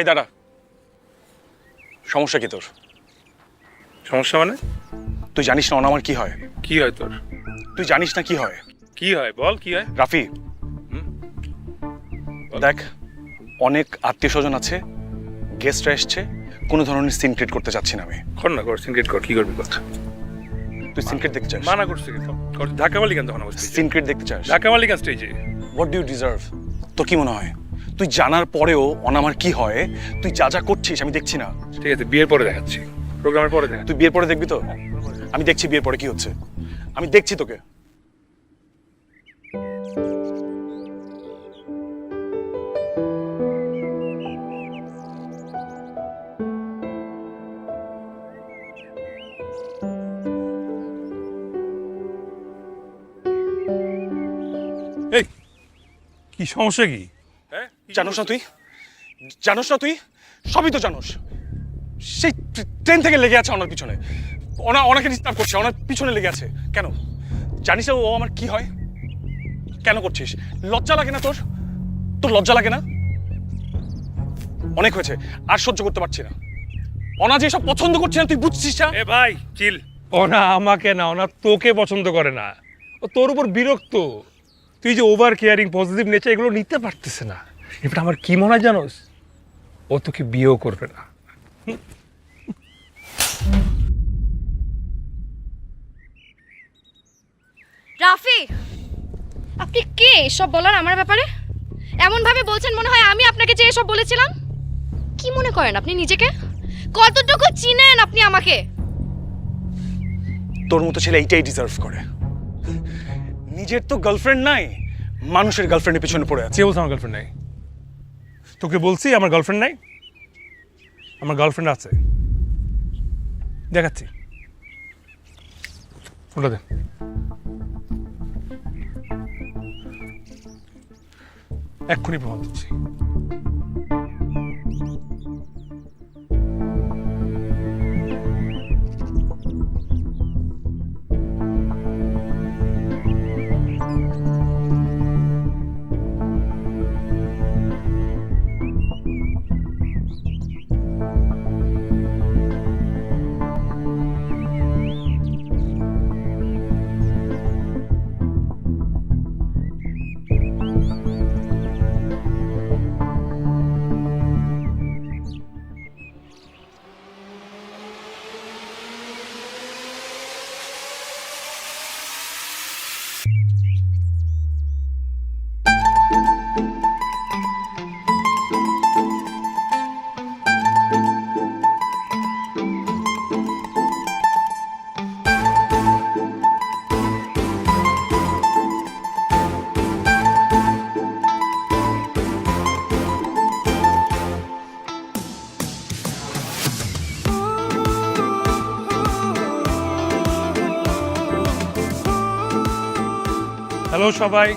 এই দাঁড়া, সমস্যা কি তোর? সমস্যা মানে? তুই জানিস না অনামার কি হয়? কি হয় তোর? তুই জানিস না কি হয়? কি হয় বল, কি হয়? রাফি, দেখ অনেক আত্মীয় স্বজন আছে, গেস্টরা এসছে, কোনো ধরনের সিন ক্রিয়েট করতে চাচ্ছি না আমি। কর না, কর, সিনক্রেট কর, কি করবি কর। তুই সিন ক্রিয়েট দেখতে চাস? মানা করছিস কেন? কর, ধাক্কা মারলি কেন তখন আমার স্টেজে? সিন ক্রিয়েট দেখতে চাস? ধাক্কা মারলি কেন স্টেজে? What do you deserve? তোর কি মনে হয় তুই জানার পরেও অনামার কি হয় তুই যা যা করছিস আমি দেখছি না? ঠিক আছে, বিয়ের পরে দেখাচ্ছি, প্রোগ্রামের পরে দেখা। তুই বিয়ের পরে দেখবি তো? আমি দেখছি বিয়ের পরে কি হচ্ছে, আমি দেখছি তোকে। এই কি সমস্যা কি? হ্যাঁ, জানোস না তুই? জানোস না তুই? সবই তো জানোস। সেই ট্রেন থেকে লেগে আছে ওনার পিছনে, ওনাকে ডিস্টার্ব করছে, ওনার পিছনে লেগে আছে কেন? জানিস না ও আমার কি হয়? কেন করছিস? লজ্জা লাগে না তোর? তোর লজ্জা লাগে না? অনেক হয়েছে, আর সহ্য করতে পারছি না। অনা যে সব পছন্দ করছে না তুই বুঝছিস না? এ ভাই চিল। ওনা আমাকে না, ওনা তোকে পছন্দ করে না, ও তোর উপর বিরক্ত। তুই যে ওভার কেয়ারিং, পজিটিভ নেচার এগুলো নিতে পারতেছে না। এবার আমার কি মনে হয় জানোস, ও তোকে বিয়েও করবে না। রাফি, আপনি কে এসব বলার আমার ব্যাপারে? এমন ভাবে বলছেন মনে হয় আমি আপনাকে যে এসব বলেছিলাম। কি মনে করেন আপনি নিজেকে? কতটুকু চিনেন আপনি আমাকে? তোর মতো ছেলে এইটাই ডিজার্ভ করে। নিজের তো গার্লফ্রেন্ড নাই, মানুষের গার্লফ্রেন্ডের পিছনে পড়ে আছে। কে বলছে আমার গার্লফ্রেন্ড নাই? তোকে বলছি আমার গার্লফ্রেন্ড নাই? আমার গার্লফ্রেন্ড আছে, দেখাচ্ছি, ফোনটা দে। এক্ষুনি প্রমাণ দিচ্ছি। হ্যালো সবাই,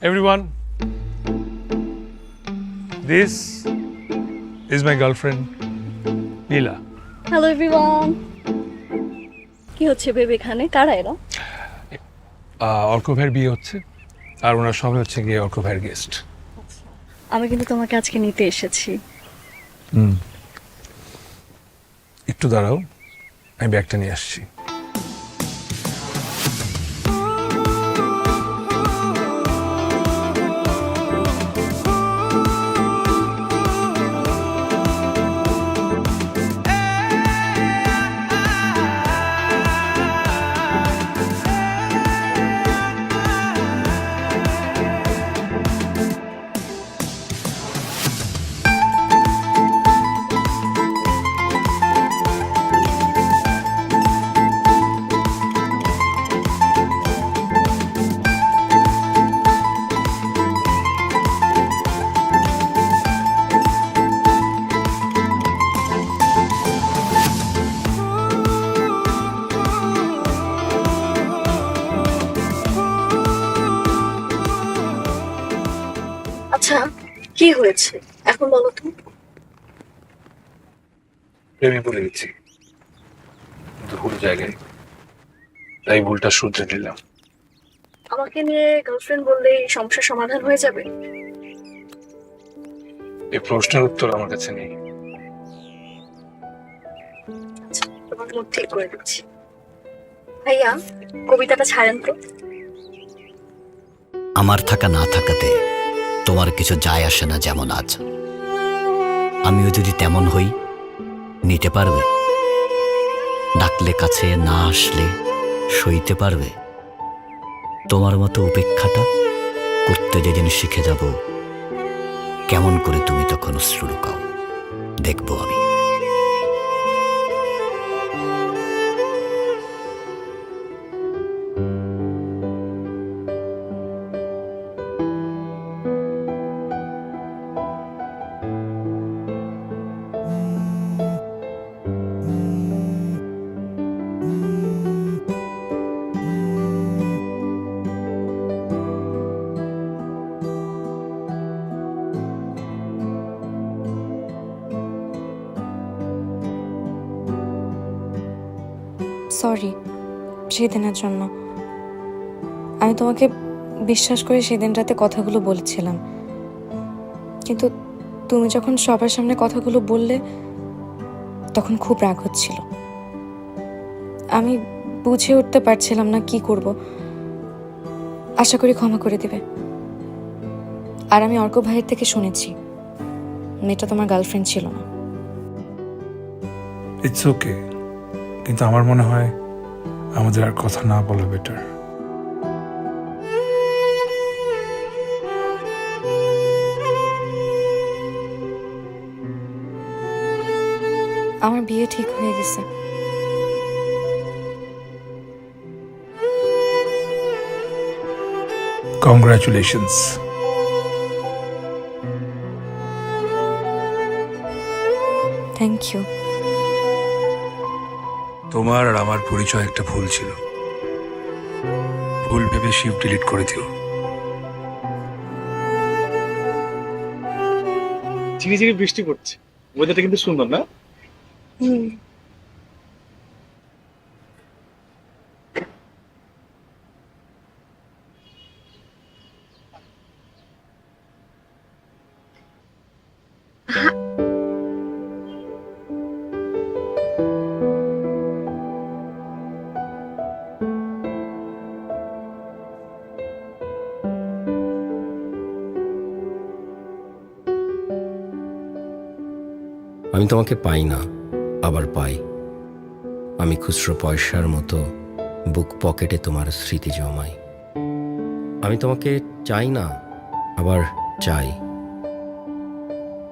everyone, this is my girlfriend Nila. Hello everyone. কি হচ্ছে বেবি এখানে? কারা এরা? অর্ক ভাইয়ের বিয়ে হচ্ছে, আর ওনার সবাই হচ্ছে গিয়ে অর্ক ভাইয়ের গেস্ট। আমি কিন্তু তোমাকে আজকে নিতে এসেছি। একটু দাঁড়াও, আমি ব্যাগটা নিয়ে আসছি। আচ্ছা, কি হয়েছে এখন বলো তো? প্রেমে বলে দিচ্ছি, ভুল জায়গায়, তাই ভুলটা শুধরে নিলাম। আমাকে নিয়ে গার্লফ্রেন্ড বললেই সমস্যার সমাধান হয়ে যাবে? এই প্রশ্নের উত্তর আমার কাছে নেই। তোমার মুড ঠিক করে দিচ্ছি। ভাইয়া, কবিতাটা ছাড়েন তো। আমার থাকা না থাকাতে তোমার কিছু যায় আসে না যেমন আজ। আমিও যদি তেমন হই, নিতে পারবে? ডাকলে কাছে না আসলে সইতে পারবে? তোমার মতো উপেক্ষাটা করতে যেদিন শিখে যাব, কেমন করে তুমি তখন অশ্রু লুকাও দেখবো আমি। সরি সেদিনের জন্য। আমি তোমাকে বিশ্বাস করে সেদিন রাতে কথাগুলো বলেছিলাম, কিন্তু তুমি যখন সবার সামনে কথাগুলো বললে তখন খুব রাগ হচ্ছিল। আমি বুঝে উঠতে পারছিলাম না কি করব। আশা করি ক্ষমা করে দিবে। আর আমি অর্ক ভাইয়ের থেকে শুনেছি মেয়েটা তোমার গার্লফ্রেন্ড ছিল না। ইটস ওকে, কিন্তু আমার মনে হয় আমাদের আর কথা না বলা বেটার। আমার বিয়ে ঠিক হয়ে গেছে। কংগ্রাচুলেশনস। Thank you. তোমার আর আমার পরিচয় একটা ভুল ছিল, ভুল ভেবে শিপ ডিলিট করে দিও। ঝিরি ঝিরি বৃষ্টি পড়ছে, ওয়েদারটা কিন্তু সুন্দর না? আমি তোমাকে পাই না, আবার পাই। আমি খুচরো পয়সার মতো বুক পকেটে তোমার স্মৃতি জমাই। আমি তোমাকে চাই না, আবার চাই।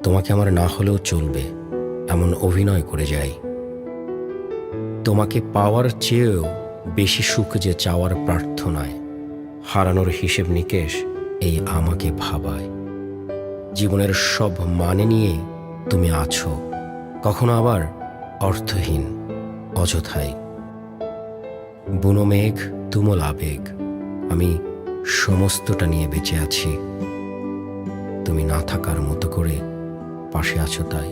তোমাকে আমার না হলেও চলবে এমন অভিনয় করে যাই। তোমাকে পাওয়ার চেয়েও বেশি সুখ যে চাওয়ার প্রার্থনায়, হারানোর হিসেব নিকেশ এই আমাকে ভাবায়। জীবনের সব মানে নিয়ে তুমি আছো, কখনো আবার অর্থহীন অযথাই। বুনো মেঘ তুমুল আবেগ, আমি সমস্তটা নিয়ে বেঁচে আছি। তুমি না থাকার মতো করে পাশে আছো তাই।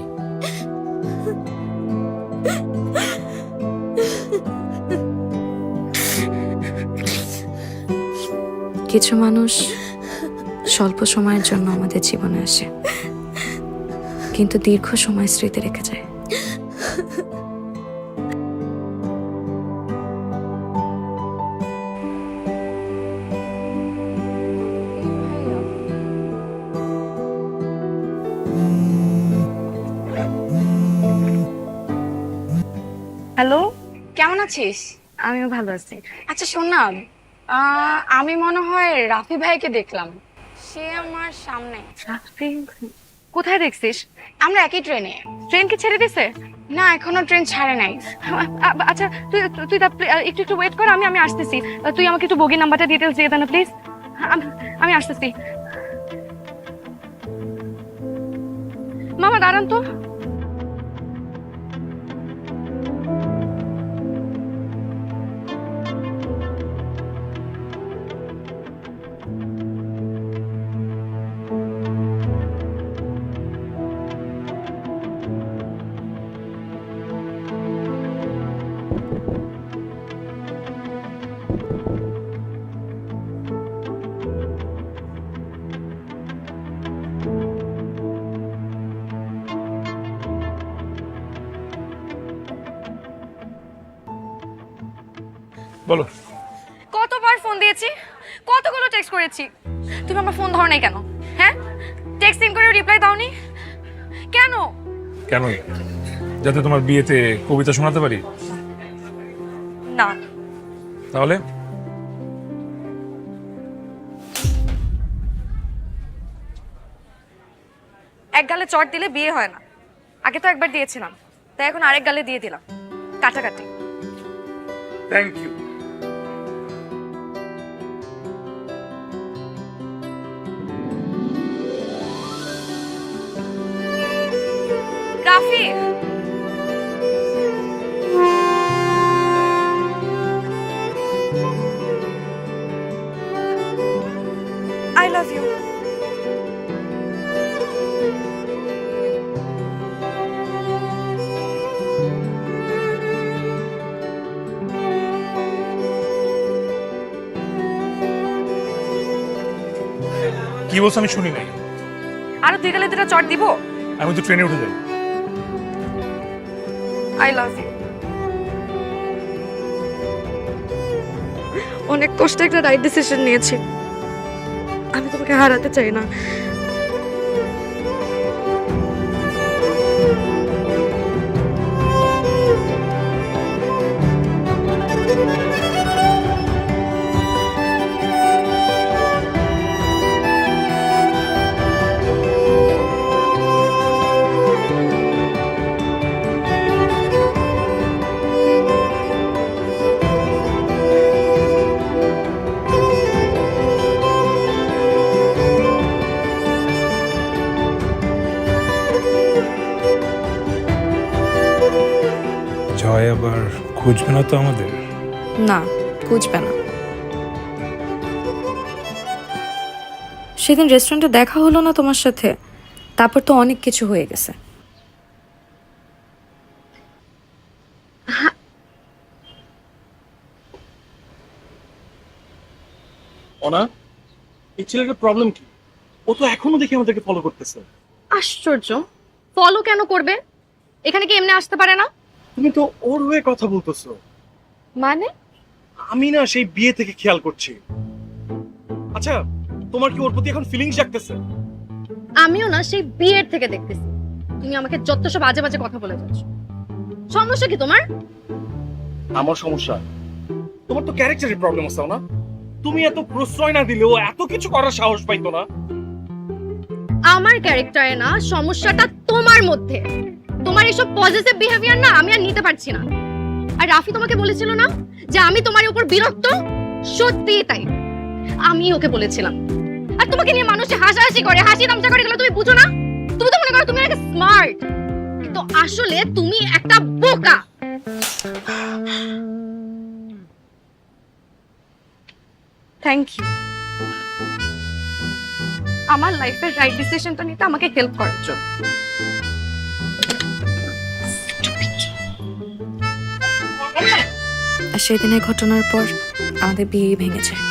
কিছু মানুষ স্বল্প সময়ের জন্য আমাদের জীবনে আসে, কিন্তু দীর্ঘ সময় স্মৃতি রেখে যায়। হ্যালো, কেমন আছিস? আমিও ভালো আছি। আচ্ছা শোন না, আমি মনে হয় রাফি ভাইকে দেখলাম, সে আমার সামনে। কোথায় দেখছিস? আমরা একই ট্রেনে। ট্রেন কি ছেড়ে দিছে? না, এখনো ট্রেন ছাড়ে নাই। আচ্ছা তুই তুই একটু একটু ওয়েট কর, আমি আসতেছি। তুই আমাকে একটু বগি নাম্বারটা ডিটেলস দিয়ে দে না প্লিজ। আমি আসতেছি। মামা দাঁড়ান তো। বলো। কতবার ফোন দিয়েছি, কতগুলো টেক্সট করেছি, তুমি আমার ফোন ধরো নাই কেন? হ্যাঁ, টেক্সট সিন করে রিপ্লাই দাওনি কেন? কেন? যাতে তোমার বিয়েতে কবিতা শোনাতে পারি? না, তাহলে এক গালে চট দিলে বিয়ে হয় না। আগে তো একবার দিয়েছিলাম, তাই এখন আরেক গালে দিয়ে দিলাম, কাটাকাটি। Thank you. Rafi, I love you. কি বলছো আমি শুনি নাই। আরো 2 গালে 2টা চট দিব। আমি তো ট্রেনে উঠে যাই। I love you. অনেক কষ্টে একটা রাইট ডিসিশন নিয়েছি। আমি তোমাকে হারাতে চাই না। জয় আবার খুঁজবে না তো আমাদের? না, খুঁজবে না। সেদিন রেস্টুরেন্টে দেখা হলো না তোমার সাথে, তারপর তো অনেক কিছু হয়ে গেছে। অনা, এই ছেলেটার প্রবলেম কি? ও তো এখনো দেখি আমাদেরকে ফলো করতেছে। আশ্চর্য, ফলো কেন করবে? এখানে কি এমনি আসতে পারে না? তুমি তো ওর হয়ে কথা বলতেছো। মানে? আমি না সেই বিয়ে থেকে খেয়াল করছি। আচ্ছা, তোমার কি ওর প্রতি এখন ফিলিংস জাগতেছে? আমিও না সেই বিয়ের থেকে দেখতেছি তুমি আমাকে যত সব বাজে বাজে কথা বলে যাচ্ছ। সমস্যা কি তোমার? আমার সমস্যা? তোমার তো ক্যারেক্টারের প্রবলেম আছে না? তুমি এত প্রশ্রয় না দিলেও এত কিছু করার সাহস পাইতো না। আমার ক্যারেক্টারে না, সমস্যাটা তোমার মধ্যে। তোমার এইসব পজিটিভ বিহেভিয়ার না আমি আর নিতে পারছি না। আর রাফি তোমাকে বলেছিল না যে আমি তোমার উপর বিরক্ত? সত্যি তাই, আমি ওকে বলেছিলাম। আর তোমাকে নিয়ে মানুষ হাসাহাসি করে, হাসি তামসা করে, গেলে তুমি বুঝো না? তুমি তো মনে করো তুমি একটা স্মার্ট, কিন্তু আসলে তুমি একটা বোকা। থ্যাংক ইউ আমার লাইফের রাইট ডিসিশনটা নিতে আমাকে হেল্প করার জন্য। আর সেদিনের ঘটনার পর আমাদের বিয়ে ভেঙে যায়।